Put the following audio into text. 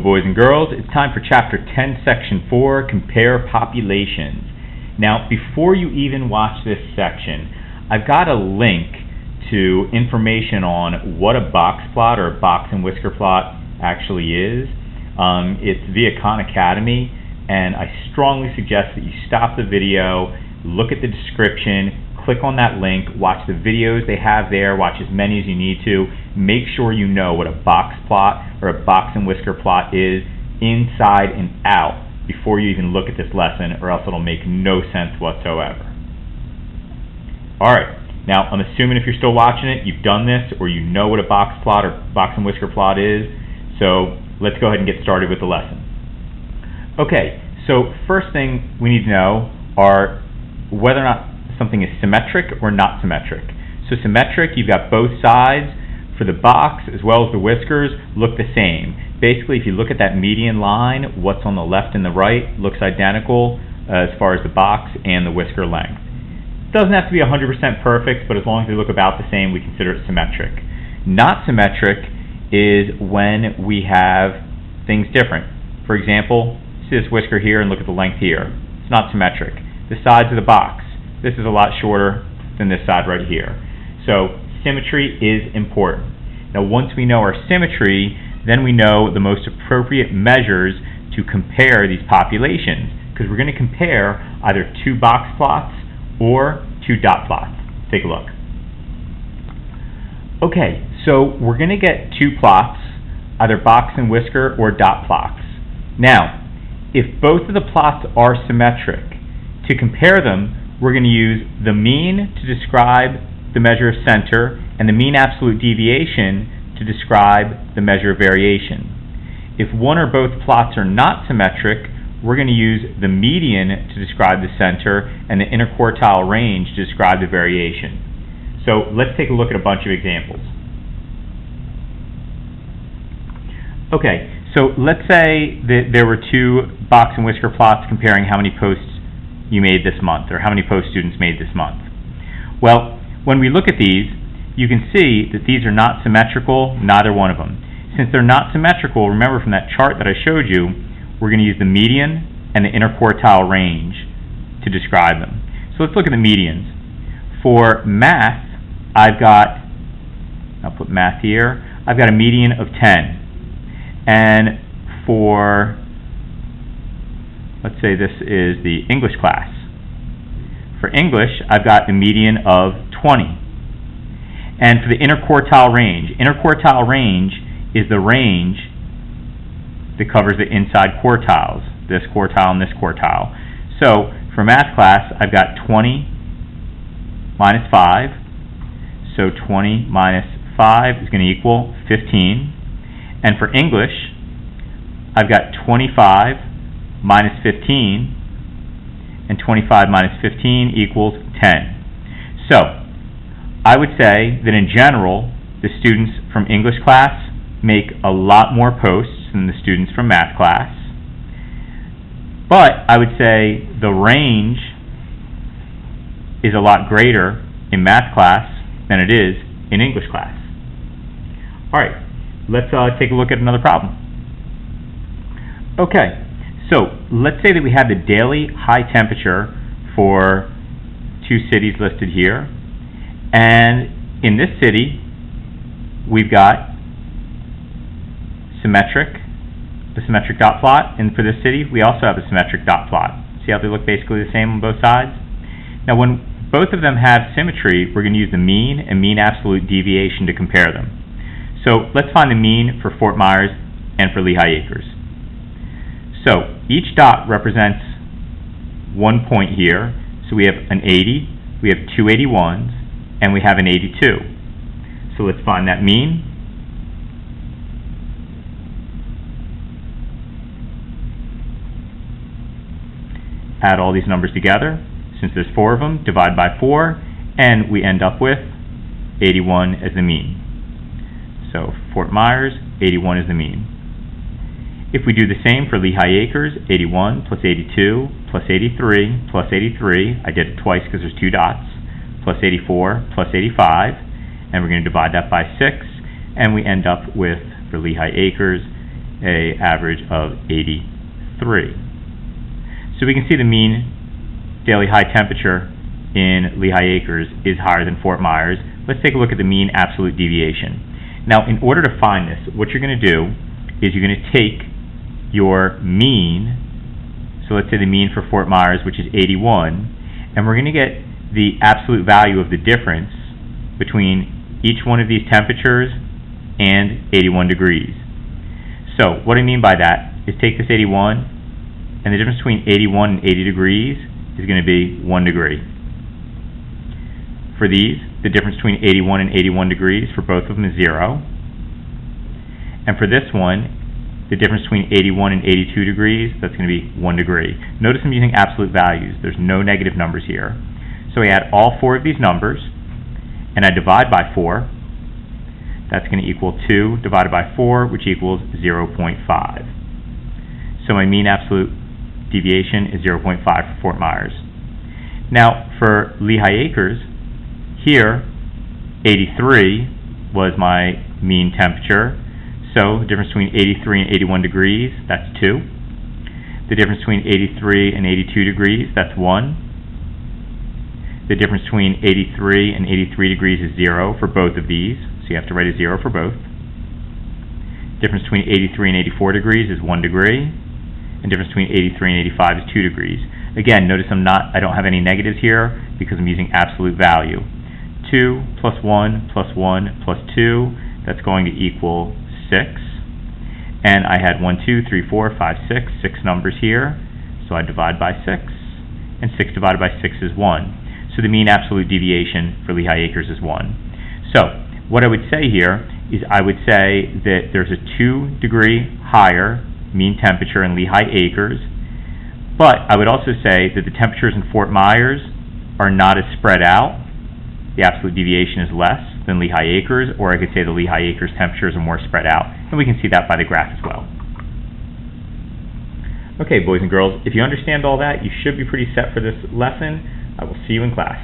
boys and girls, it's time for Chapter 10, Section 4, Compare Populations. Now, before you even watch this section, I've got a link to information on what a box plot or a box and whisker plot actually is. It's via Khan Academy, and I strongly suggest that you stop the video, look at the description, click on that link, watch the videos they have there, watch as many as you need to. Make sure you know what a box plot or a box and whisker plot is inside and out before you even look at this lesson, or else it'll make no sense whatsoever. Alright, now I'm assuming if you're still watching it, you've done this, or you know what a box plot or box and whisker plot is, so let's go ahead and get started with the lesson. Okay, so first thing we need to know are whether or not something is symmetric or not symmetric. So symmetric, you've got both sides for the box as well as the whiskers look the same. Basically, if you look at that median line, what's on the left and the right looks identical as far as the box and the whisker length. It doesn't have to be 100% perfect, but as long as they look about the same, we consider it symmetric. Not symmetric is when we have things different. For example, see this whisker here and look at the length here. It's not symmetric. The sides of the box, this is a lot shorter than this side right here. So symmetry is important. Now once we know our symmetry, then we know the most appropriate measures to compare these populations, because we're going to compare either two box plots or two dot plots. Take a look. Okay, so we're going to get two plots, either box and whisker or dot plots. Now, if both of the plots are symmetric, to compare them, we're going to use the mean to describe the measure of center and the mean absolute deviation to describe the measure of variation. If one or both plots are not symmetric, we're going to use the median to describe the center and the interquartile range to describe the variation. So let's take a look at a bunch of examples. Okay, so let's say that there were two box and whisker plots comparing how many posts you made this month, or how many post students made this month. Well, when we look at these, you can see that these are not symmetrical, neither one of them. Since they're not symmetrical, remember from that chart that I showed you, we're going to use the median and the interquartile range to describe them. So let's look at the medians. For math, I'll put math here, I've got a median of 10. And for, let's say this is the English class. For English, I've got a median of 20. And for the interquartile range is the range that covers the inside quartiles, this quartile and this quartile. So for math class, I've got 20 minus 5. So 20 minus 5 is going to equal 15. And for English, I've got 25 minus 15, and 25 minus 15 equals 10. So I would say that in general, the students from English class make a lot more posts than the students from math class. But I would say the range is a lot greater in math class than it is in English class. All right, let's take a look at another problem. Okay, so let's say that we have the daily high temperature for two cities listed here. And in this city, we've got the symmetric dot plot. And for this city, we also have a symmetric dot plot. See how they look basically the same on both sides? Now, when both of them have symmetry, we're going to use the mean and mean absolute deviation to compare them. So let's find the mean for Fort Myers and for Lehigh Acres. So each dot represents 1 point here. So we have an 80, we have two 81s, and we have an 82. So let's find that mean. Add all these numbers together. Since there's 4 of them, divide by 4, and we end up with 81 as the mean. So Fort Myers, 81 is the mean. If we do the same for Lehigh Acres, 81 plus 82 plus 83 plus 83, I did it twice because there's 2 dots, plus 84 plus 85, and we're going to divide that by 6, and we end up with, for Lehigh Acres, an average of 83. So we can see the mean daily high temperature in Lehigh Acres is higher than Fort Myers. Let's take a look at the mean absolute deviation. Now, in order to find this, what you're going to do is you're going to take your mean, so let's say the mean for Fort Myers, which is 81, and we're going to get the absolute value of the difference between each one of these temperatures and 81 degrees. So what I mean by that is take this 81, and the difference between 81 and 80 degrees is going to be 1 degree. For these, the difference between 81 and 81 degrees for both of them is 0. And for this one, the difference between 81 and 82 degrees, that's going to be 1 degree. Notice I'm using absolute values. There's no negative numbers here. So I add all 4 of these numbers, and I divide by 4. That's going to equal 2 divided by 4, which equals 0.5. So my mean absolute deviation is 0.5 for Fort Myers. Now, for Lehigh Acres, here, 83 was my mean temperature. So the difference between 83 and 81 degrees, that's 2. The difference between 83 and 82 degrees, that's 1. The difference between 83 and 83 degrees is 0 for both of these, so you have to write a 0 for both. The difference between 83 and 84 degrees is 1 degree, and the difference between 83 and 85 is 2 degrees. Again, notice I don't have any negatives here because I'm using absolute value. 2 plus 1 plus 1 plus 2, that's going to equal 6. And I had 1, 2, 3, 4, 5, 6, 6 numbers here, so I divide by 6, and 6 divided by 6 is 1. So the mean absolute deviation for Lehigh Acres is 1. So what I would say here is I would say that there's a 2 degree higher mean temperature in Lehigh Acres, but I would also say that the temperatures in Fort Myers are not as spread out. The absolute deviation is less than Lehigh Acres, or I could say the Lehigh Acres temperatures are more spread out, and we can see that by the graph as well. Okay, boys and girls, if you understand all that, you should be pretty set for this lesson. I will see you in class.